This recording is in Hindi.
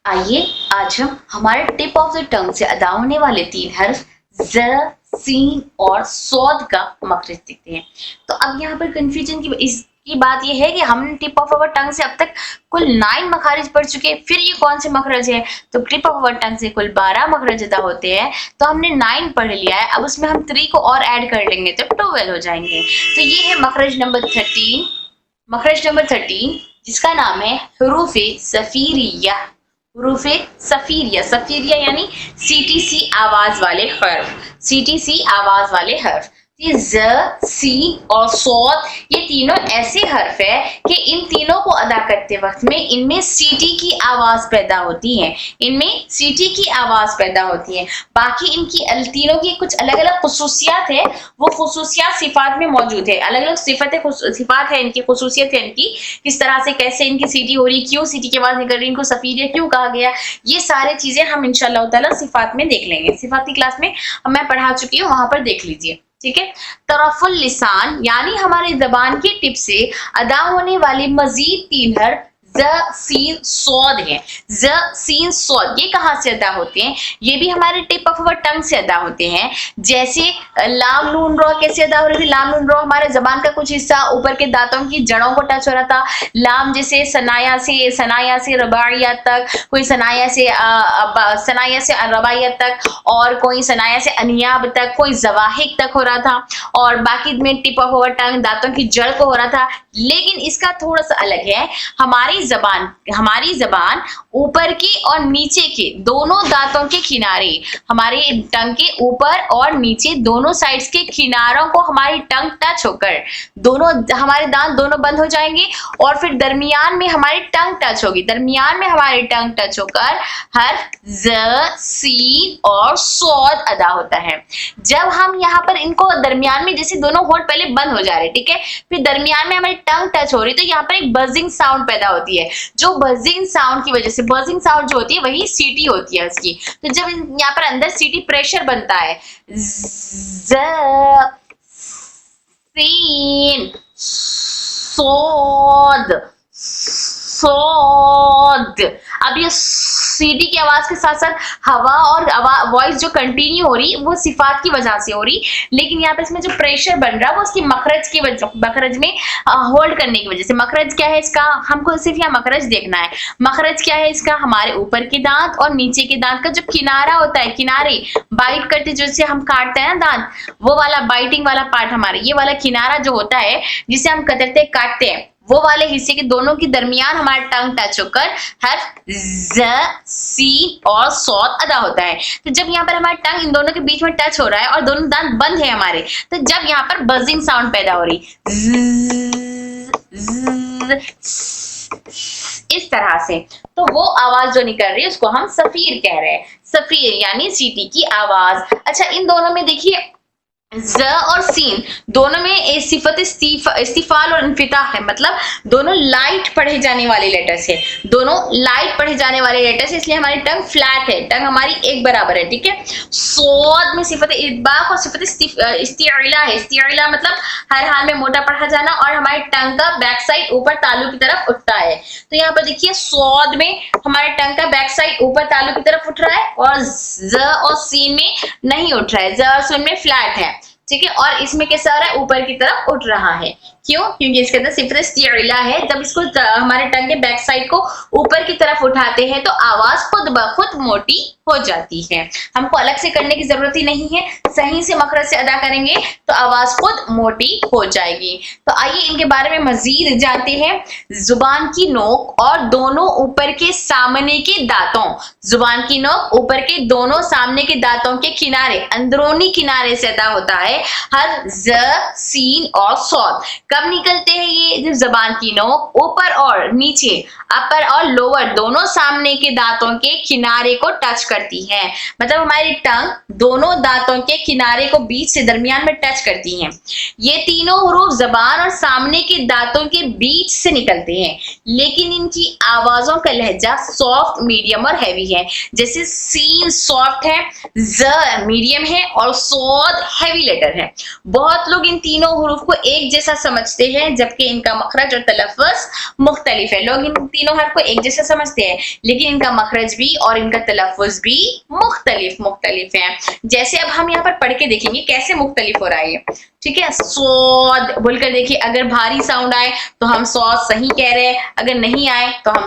आइए आज हम हमारे टिप ऑफ द टंग से अदा होने वाले 3 हर्फ ज, सीन और सौद का मखरज देखते हैं। तो अब यहाँ पर कंफ्यूजन की बात यह है कि हमने टिप ऑफ अवर टंग से अब तक कुल 9 मखारिज पढ़ चुके हैं, फिर ये कौन से मखरज है? तो टिप ऑफ अवर टंग से कुल 12 मखरज अदा होते हैं, तो हमने 9 पढ़ लिया है। अब उसमें हम 3 को और ऐड कर लेंगे तो 12 हो जाएंगे। तो ये है मखरज नंबर 13 जिसका नाम है हुरूफे सफीरिया। हुरूफे सफीरिया, सफीरिया यानी सीटीसी आवाज वाले हर्फ, सीटीसी आवाज वाले हर्फ। ये ज, सीन और सौद ये तीनों ऐसे हर्फ है कि इन तीनों को अदा करते वक्त में इनमें सीटी की आवाज पैदा होती है, इनमें सीटी की आवाज पैदा होती है। बाकी इनकी तीनों की कुछ अलग अलग खुसूसियात है, वो खुसूसियात सिफात में मौजूद है। अलग अलग सिफात है इनकी, खुसूसियत है इनकी, किस तरह से कैसे इनकी सीटी हो रही, क्यों सीटी की आवाज निकल रही, इनको सफीरिया क्यों कहा गया, ये सारी चीजें हम इंशाअल्लाह ताला सिफात में देख लेंगे। सिफात की क्लास में मैं पढ़ा चुकी हूँ, वहां पर देख लीजिए, ठीक है। तरफुल लिसान यानी हमारी जबान की टिप से अदा होने वाली मजीद 3 हर्फ ज, सीन, सौद है। ज, सीन, सौद ये कहाँ से अदा होते हैं? ये भी हमारे टिप ऑफ अवर टंग से अदा होते हैं। जैसे लाम नून रो कैसे अदा हो रही थी? लाम नून रो हमारे जबान का कुछ हिस्सा ऊपर के दांतों की जड़ों को टच हो रहा था। लाम जैसे सनाया से रबाइया तक, कोई सनाया से रबाइया तक, और कोई सनाया से अनियाब तक, कोई जवाहिक तक हो रहा था, और बाकी में टिप ऑफ अवर टंग दांतों की जड़ को हो रहा था। लेकिन इसका थोड़ा सा अलग है। हमारी जबान ऊपर के और नीचे के दोनों दांतों के किनारे, हमारे टंग के ऊपर और नीचे दोनों साइड्स के किनारों को हमारी टंग टच होकर दोनों हमारे दांत दोनों बंद हो जाएंगे, और फिर दरमियान में हमारी टंग टच होगी। दरमियान में हमारी टंग टच होकर हर्फ ज, सीन और सौद अदा होता है। जब हम यहाँ पर इनको दरमियान में, जैसे दोनों होंठ पहले बंद हो जा रहे, ठीक है, फिर दरमियान में हमारी टंग टच हो रही, तो यहाँ पर एक बजिंग साउंड पैदा होती है। जो बजिंग साउंड की वजह से, बजिंग साउंड जो होती है वही सीटी होती है उसकी। तो जब यहाँ पर अंदर सीटी प्रेशर बनता है, ज, सीन, सौद, अब ये सीटी की आवाज के साथ साथ हवा और वॉइस जो कंटिन्यू हो रही वो सिफात की वजह से हो रही, लेकिन यहाँ पे इसमें जो प्रेशर बन रहा है वो उसकी मखरज में होल्ड करने की वजह से। मखरज क्या है इसका? हमको सिर्फ यहाँ मखरज देखना है। मखरज क्या है इसका? हमारे ऊपर के दांत और नीचे के दांत का जो किनारा होता है, किनारे बाइट करते जैसे हम काटते हैं ना दांत, वो वाला बाइटिंग वाला पार्ट, हमारे ये वाला किनारा जो होता है जिसे हम कतरते काटते हैं, वो वाले हिस्से के दोनों की दरमियान हमारा टंग टच होकर हर्फ ज, सी और सौद अदा होता है। तो जब यहाँ पर हमारा टंग इन दोनों के बीच में टच हो रहा है और दोनों दांत बंद है हमारे, तो जब यहाँ पर बजिंग साउंड पैदा हो रही इस तरह से, तो वो आवाज जो निकल रही है उसको हम सफीर कह रहे हैं। सफीर यानी सीटी की आवाज। अच्छा, इन दोनों में देखिए ज और सीन दोनों में सिफत इस्तिफाल और इन्फिताह है, मतलब दोनों लाइट पढ़े जाने वाले लेटर्स है, दोनों लाइट पढ़े जाने वाले लेटर्स है, इसलिए हमारी टंग फ्लैट है, टंग हमारी एक बराबर है, ठीक है। सौद में सिफत इत्बाक और सिफत इस्तिअला है। इस्तिअला मतलब हर हाल में मोटा पढ़ा जाना, और हमारी टंग का बैक साइड ऊपर तालू की तरफ उठता है। तो यहाँ पर देखिए सौद में हमारे टंग का बैक साइड ऊपर तालू की तरफ उठ रहा है, और ज और सीन में नहीं उठ रहा है, ज और सीन में फ्लैट है, ठीक है। और इसमें कैसा हो रहा है? ऊपर की तरफ उठ रहा है। क्यों? क्योंकि इसके अंदर सिफत इस्तिअला है। जब इसको हमारे टंग के बैक साइड को ऊपर की तरफ उठाते हैं तो आवाज खुद ब खुद मोटी हो जाती है। हमको अलग से करने की जरूरत ही नहीं है, सही से मखरज से अदा करेंगे तो आवाज खुद मोटी हो जाएगी। तो आइए इनके बारे में मजीद जानते हैं। जुबान की नोक और दोनों ऊपर के सामने के दांतों, जुबान की नोक ऊपर के दोनों सामने के दांतों के किनारे, अंदरूनी किनारे से अदा होता है हर ज, सीन और सौद। कब निकलते हैं ये? जब जबान की नोक ऊपर और नीचे, अपर और लोअर दोनों सामने के दांतों के किनारे को टच करती है, मतलब हमारी टंग दोनों दांतों के किनारे को बीच से दरमियान में टच करती है। ये तीनों हुरूफ जबान और सामने के दांतों के बीच से निकलते हैं, लेकिन इनकी आवाजों का लहजा सॉफ्ट, मीडियम और हैवी है। जैसे सीन सॉफ्ट है, ज मीडियम है और सौद हैवी लेटर है। बहुत लोग इन तीनों हुरूफ को एक जैसा समझ समझते हैं, जबकि इनका मखरज और तलफ़्फ़ुज़ मुख्तलिफ है। लोग इन तीनों हर्फ को एक जैसा समझते हैं, लेकिन इनका मखरज भी और इनका तलफ़्फ़ुज़ भी मुख्तलिफ है। जैसे अब हम यहाँ पर पढ़ के देखेंगे कैसे मुख्तलिफ हो रहा है ये, ठीक है। सौद बोलकर देखिए, अगर भारी साउंड आए तो हम सौद सही कह रहे हैं, अगर नहीं आए तो हम